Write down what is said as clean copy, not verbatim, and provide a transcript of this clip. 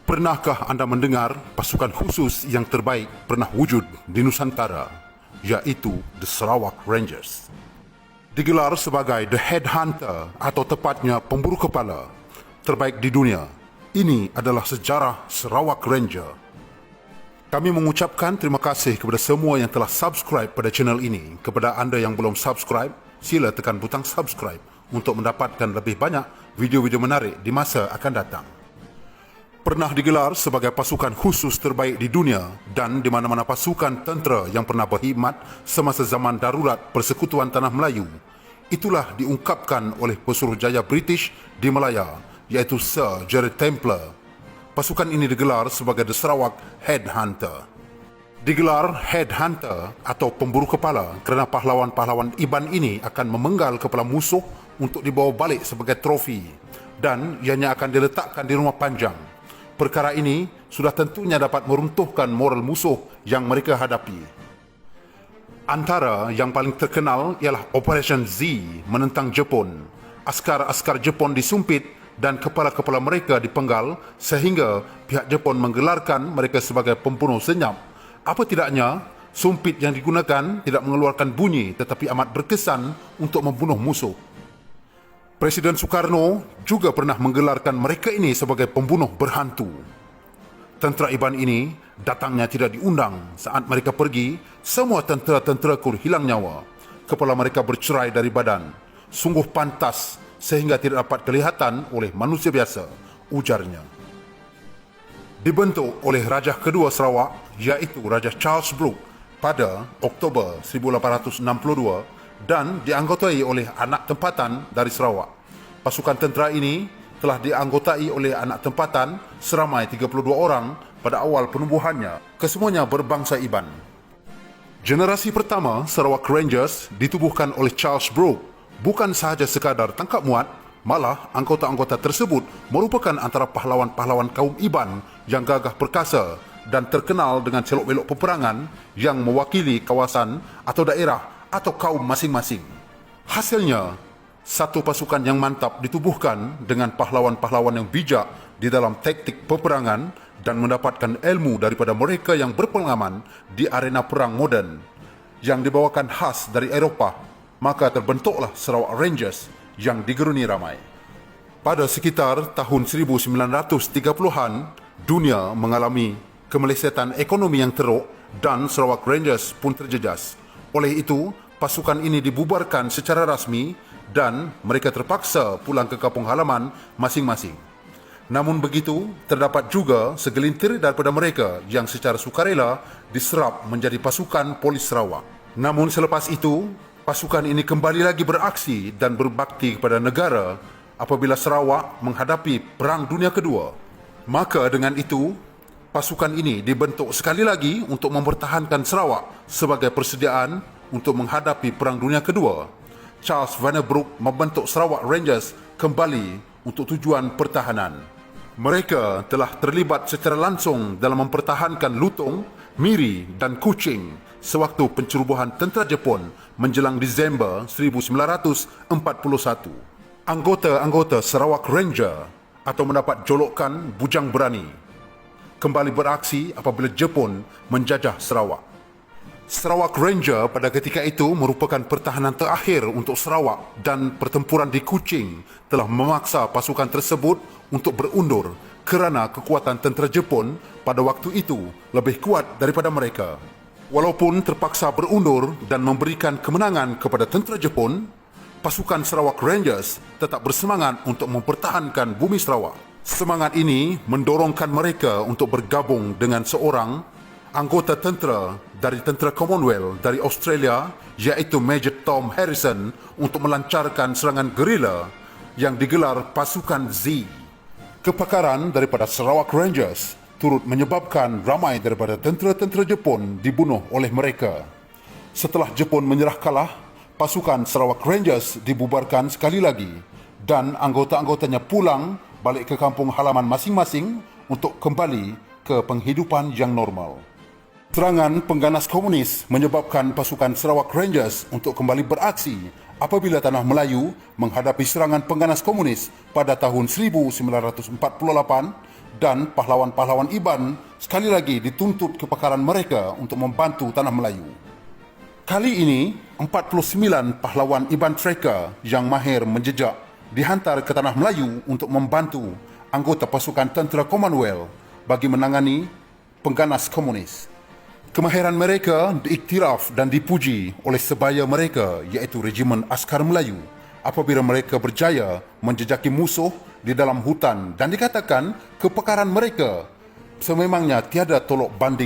Pernahkah anda mendengar pasukan khusus yang terbaik pernah wujud di Nusantara, yaitu The Sarawak Rangers? Digelar sebagai The Headhunter atau tepatnya pemburu kepala terbaik di dunia. Ini adalah sejarah Sarawak Ranger. Kami mengucapkan terima kasih kepada semua yang telah subscribe pada channel ini. Kepada anda yang belum subscribe, sila tekan butang subscribe untuk mendapatkan lebih banyak video-video menarik di masa akan datang. Pernah digelar sebagai pasukan khusus terbaik di dunia dan di mana-mana pasukan tentera yang pernah berkhidmat semasa zaman darurat Persekutuan Tanah Melayu. Itulah diungkapkan oleh Pesuruhjaya British di Malaya, iaitu Sir Gerald Templar. Pasukan ini digelar sebagai The Sarawak Headhunter. Digelar Headhunter atau pemburu kepala kerana pahlawan-pahlawan Iban ini akan memenggal kepala musuh untuk dibawa balik sebagai trofi dan ianya akan diletakkan di rumah panjang. Perkara ini sudah tentunya dapat meruntuhkan moral musuh yang mereka hadapi. Antara yang paling terkenal ialah Operation Z menentang Jepun. Askar-askar Jepun disumpit dan kepala-kepala mereka dipenggal sehingga pihak Jepun menggelarkan mereka sebagai pembunuh senyap. Apa tidaknya, sumpit yang digunakan tidak mengeluarkan bunyi tetapi amat berkesan untuk membunuh musuh. Presiden Soekarno juga pernah menggelarkan mereka ini sebagai pembunuh berhantu. Tentera Iban ini datangnya tidak diundang. Saat mereka pergi, semua tentera-tentera kur hilang nyawa. Kepala mereka bercerai dari badan. Sungguh pantas sehingga tidak dapat kelihatan oleh manusia biasa, ujarnya. Dibentuk oleh Raja kedua Sarawak, iaitu Raja Charles Brooke pada Oktober 1862 dan dianggotai oleh anak tempatan dari Sarawak. Pasukan tentera ini telah dianggotai oleh anak tempatan seramai 32 orang pada awal penubuhannya. Kesemuanya berbangsa Iban. Generasi pertama Sarawak Rangers ditubuhkan oleh Charles Brooke bukan sahaja sekadar tangkap muat, malah anggota-anggota tersebut merupakan antara pahlawan-pahlawan kaum Iban yang gagah perkasa dan terkenal dengan selok-belok peperangan yang mewakili kawasan atau daerah atau kaum masing-masing. Hasilnya, satu pasukan yang mantap ditubuhkan dengan pahlawan-pahlawan yang bijak di dalam taktik peperangan dan mendapatkan ilmu daripada mereka yang berpengalaman di arena perang moden yang dibawakan khas dari Eropah. Maka terbentuklah Sarawak Rangers yang digeruni ramai. Pada sekitar tahun 1930-an, dunia mengalami kemelesetan ekonomi yang teruk dan Sarawak Rangers pun terjejas. Oleh itu, pasukan ini dibubarkan secara rasmi dan mereka terpaksa pulang ke kampung halaman masing-masing. Namun begitu, terdapat juga segelintir daripada mereka yang secara sukarela diserap menjadi pasukan polis Sarawak. Namun selepas itu, pasukan ini kembali lagi beraksi dan berbakti kepada negara apabila Sarawak menghadapi Perang Dunia Kedua. Maka dengan itu, pasukan ini dibentuk sekali lagi untuk mempertahankan Sarawak sebagai persediaan untuk menghadapi Perang Dunia Kedua. Charles Vannerbroek membentuk Sarawak Rangers kembali untuk tujuan pertahanan. Mereka telah terlibat secara langsung dalam mempertahankan Lutong, Miri dan Kuching sewaktu pencerobohan tentera Jepun menjelang Disember 1941. Anggota-anggota Sarawak Ranger atau mendapat julukan Bujang Berani kembali beraksi apabila Jepun menjajah Sarawak. Sarawak Ranger pada ketika itu merupakan pertahanan terakhir untuk Sarawak dan pertempuran di Kuching telah memaksa pasukan tersebut untuk berundur kerana kekuatan tentera Jepun pada waktu itu lebih kuat daripada mereka. Walaupun terpaksa berundur dan memberikan kemenangan kepada tentera Jepun, pasukan Sarawak Rangers tetap bersemangat untuk mempertahankan bumi Sarawak. Semangat ini mendorongkan mereka untuk bergabung dengan seorang anggota tentera dari tentera Commonwealth dari Australia, iaitu Major Tom Harrison, untuk melancarkan serangan gerila yang digelar pasukan Z. Kepakaran daripada Sarawak Rangers turut menyebabkan ramai daripada tentera-tentera Jepun dibunuh oleh mereka. Setelah Jepun menyerah kalah, pasukan Sarawak Rangers dibubarkan sekali lagi dan anggota-anggotanya pulang balik ke kampung halaman masing-masing untuk kembali ke penghidupan yang normal. Serangan pengganas komunis menyebabkan pasukan Sarawak Rangers untuk kembali beraksi apabila Tanah Melayu menghadapi serangan pengganas komunis pada tahun 1948 dan pahlawan-pahlawan Iban sekali lagi dituntut kepakaran mereka untuk membantu Tanah Melayu. Kali ini, 49 pahlawan Iban Tracker yang mahir menjejak dihantar ke Tanah Melayu untuk membantu anggota pasukan tentera Commonwealth bagi menangani pengganas komunis. Kemahiran mereka diiktiraf dan dipuji oleh sebaya mereka iaitu Regimen Askar Melayu apabila mereka berjaya menjejaki musuh di dalam hutan dan dikatakan kepakaran mereka sememangnya tiada tolok banding